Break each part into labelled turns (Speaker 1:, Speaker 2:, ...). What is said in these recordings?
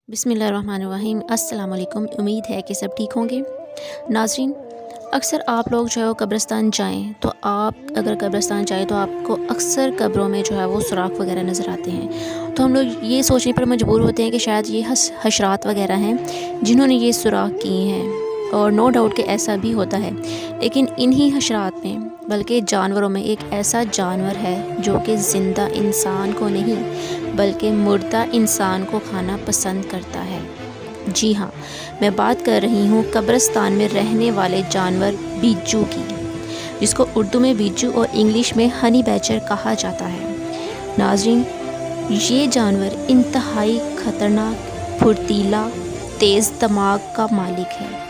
Speaker 1: बिस्मिल्लाहिर्रहमानिर्रहीम। अस्सलाम वालेकुम। उम्मीद है कि सब ठीक होंगे। नाज़रीन, अक्सर आप लोग जो है वो कब्रिस्तान जाएं तो आप अगर कब्रिस्तान जाएं तो आपको अक्सर कब्रों में जो है वो सुराख वगैरह नज़र आते हैं। तो हम लोग ये सोचने पर मजबूर होते हैं कि शायद ये हशरात वगैरह हैं जिन्होंने ये सुराख किए हैं, और नो डाउट कि ऐसा भी होता है। लेकिन इन्हीं हशरात में बल्कि जानवरों में एक ऐसा जानवर है जो कि ज़िंदा इंसान को नहीं बल्कि मुर्दा इंसान को खाना पसंद करता है। जी हाँ, मैं बात कर रही हूँ कब्रिस्तान में रहने वाले जानवर बिज्जू की, जिसको उर्दू में बिज्जू और इंग्लिश में हनी बैचर कहा जाता है। नाज़रीन, ये जानवर इंतहाई ख़तरनाक, फुर्तीला, तेज़ दिमाग का मालिक है।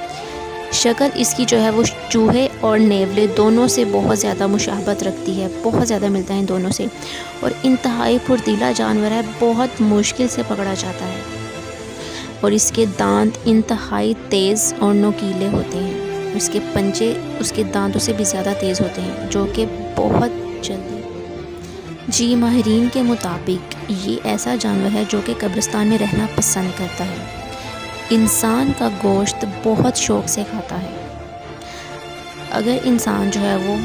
Speaker 1: शक्ल इसकी जो है वो चूहे और नेवले दोनों से बहुत ज़्यादा मुशाबहत रखती है, बहुत ज़्यादा मिलता है इन दोनों से, और इंतहाई फुर्तीला जानवर है, बहुत मुश्किल से पकड़ा जाता है। और इसके दांत इंतहाई तेज़ और नोकीले होते हैं। इसके पंजे उसके दांतों से भी ज़्यादा तेज़ होते हैं, जो कि बहुत जल्दी। जी, माहिरीन के मुताबिक ये ऐसा जानवर है जो कि कब्रिस्तान में रहना पसंद करता है। इंसान का गोश्त बहुत शौक़ से खाता है। अगर इंसान जो है वो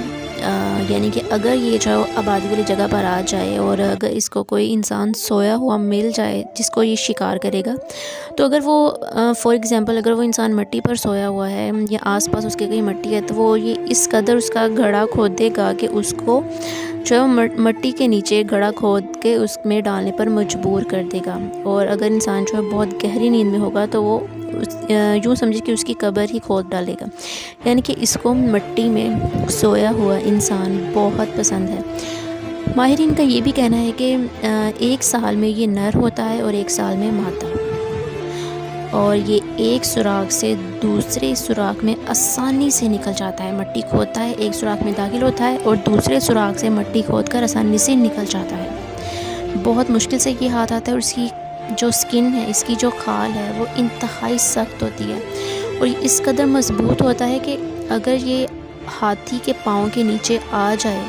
Speaker 1: यानी कि अगर ये जो आबादी वाली जगह पर आ जाए और अगर इसको कोई इंसान सोया हुआ मिल जाए जिसको ये शिकार करेगा, तो अगर वो फॉर एग्ज़ाम्पल अगर वो इंसान मिट्टी पर सोया हुआ है या आसपास उसके कहीं मिट्टी है, तो वो ये इस कदर उसका घड़ा खोदेगा कि उसको जो है मिट्टी के नीचे घड़ा खोद के उसमें डालने पर मजबूर कर देगा। और अगर इंसान जो है बहुत गहरी नींद में होगा तो वो यूँ समझे कि उसकी कब्र ही खोद डालेगा। यानी कि इसको मिट्टी में सोया हुआ इंसान बहुत पसंद है। माहिरीन का ये भी कहना है कि एक साल में ये नर होता है और एक साल में मादा, और ये एक सुराख से दूसरे सुराख में आसानी से निकल जाता है। मिट्टी खोदता है, एक सुराख में दाखिल होता है और दूसरे सुराख से मिट्टी खोदकर आसानी से निकल जाता है। बहुत मुश्किल से ये हाथ आता है, और इसकी जो स्किन है, इसकी जो खाल है वो इंतहाई सख्त होती है और इस कदर मज़बूत होता है कि अगर ये हाथी के पाँव के नीचे आ जाए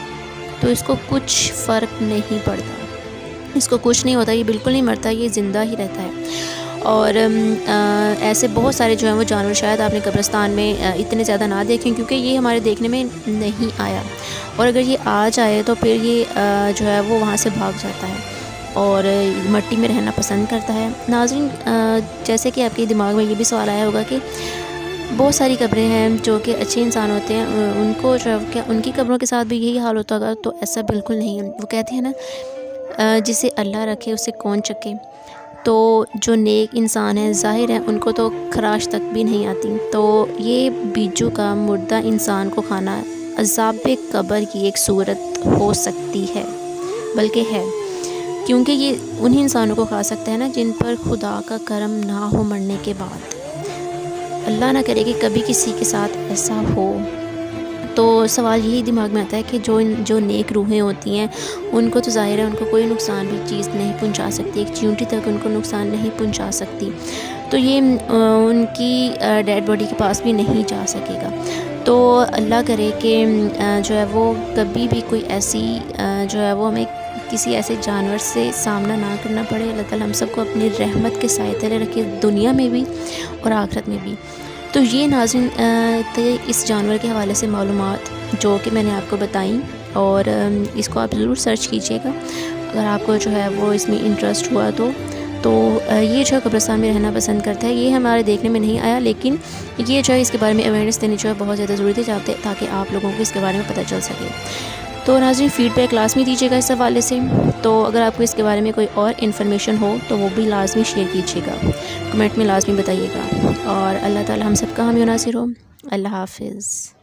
Speaker 1: तो इसको कुछ फ़र्क नहीं पड़ता, इसको कुछ नहीं होता, ये बिल्कुल नहीं मरता, ये ज़िंदा ही रहता है। और ऐसे बहुत सारे जो हैं वो जानवर शायद आपने कब्रिस्तान में इतने ज़्यादा ना देखें, क्योंकि ये हमारे देखने में नहीं आया, और अगर ये आ जाए तो फिर ये जो है वो वहाँ से भाग जाता है और मिट्टी में रहना पसंद करता है। नाज़रीन, जैसे कि आपके दिमाग में ये भी सवाल आया होगा कि बहुत सारी कब्रें हैं जो कि अच्छे इंसान होते हैं, उनको जो है क्या उनकी कब्रों के साथ भी यही हाल होता होगा? तो ऐसा बिल्कुल नहीं है। वो कहते हैं ना, जिसे अल्लाह रखे उसे कौन चखे। तो जो नेक इंसान हैं ज़ाहिर है उनको तो खराश तक भी नहीं आती। तो ये बिज्जू का मुर्दा इंसान को खाना अज़ाब कब्र की एक सूरत हो सकती है, बल्कि है, क्योंकि ये उन्हीं इंसानों को खा सकता है ना जिन पर खुदा का करम ना हो मरने के बाद। अल्लाह ना करे कि कभी किसी के साथ ऐसा हो। तो सवाल यही दिमाग में आता है कि जो नेक रूहें होती हैं उनको तो ज़ाहिर है उनको कोई नुकसान भी चीज़ नहीं पहुंचा सकती, एक चींटी तक उनको नुकसान नहीं पहुंचा सकती, तो ये उनकी डेड बॉडी के पास भी नहीं जा सकेगा। तो अल्लाह करे कि जो है वो कभी भी कोई ऐसी जो है वो हमें किसी ऐसे जानवर से सामना ना करना पड़े। अल्लाह ताला हम सबको अपनी रहमत के साए तले रखे, दुनिया में भी और आखिरत में भी। तो ये नाज़रीन इस जानवर के हवाले से मालूमात जो कि मैंने आपको बताई, और इसको आप ज़रूर सर्च कीजिएगा अगर आपको जो है वो इसमें इंटरेस्ट हुआ तो ये जो है कब्रिस्तान में रहना पसंद करता है। ये हमारे देखने में नहीं आया, लेकिन ये जो है इसके बारे में अवेयरनेस देनी जो है बहुत ज़्यादा ज़रूरी थी ताकि आप लोगों को इसके बारे में पता चल सके। तो नाज़रीन, फ़ीडबैक लाजमी दीजिएगा इस हवाले से। तो अगर आपको इसके बारे में कोई और इन्फॉर्मेशन हो तो वो भी लाजमी शेयर कीजिएगा, कमेंट में लाजमी बताइएगा। और अल्लाह ताला हम सबका हामी नासिर हो। अल्लाह हाफ़िज़।